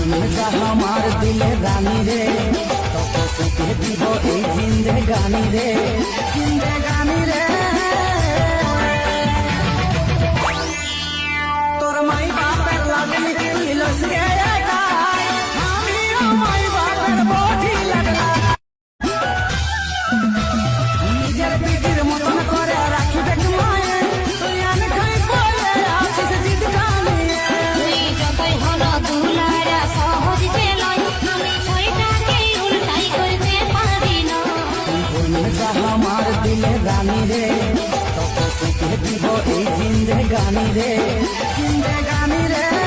আমার দিলে রানী রে তোকে সুখে দিব এই জিন্দেগানি রে জিন্দেগানি রে তোর মাই বাপের লাগলি ইলস গে আমি মাই বাপের বডি লাগলা নিজের পিঠির মতন করে রাখি দেখ মায়ে তুই আমি খাই করে আছিস জিদ কানিয়ে তুই যতই হলো দুলারা সহজ পেলয় আমি ওইটাকে উল্টাই করতে পারি না আমার দিলে রানী রে তোকে সুখে দিব এই জিন্দেগানি রে জিন্দেগানি রে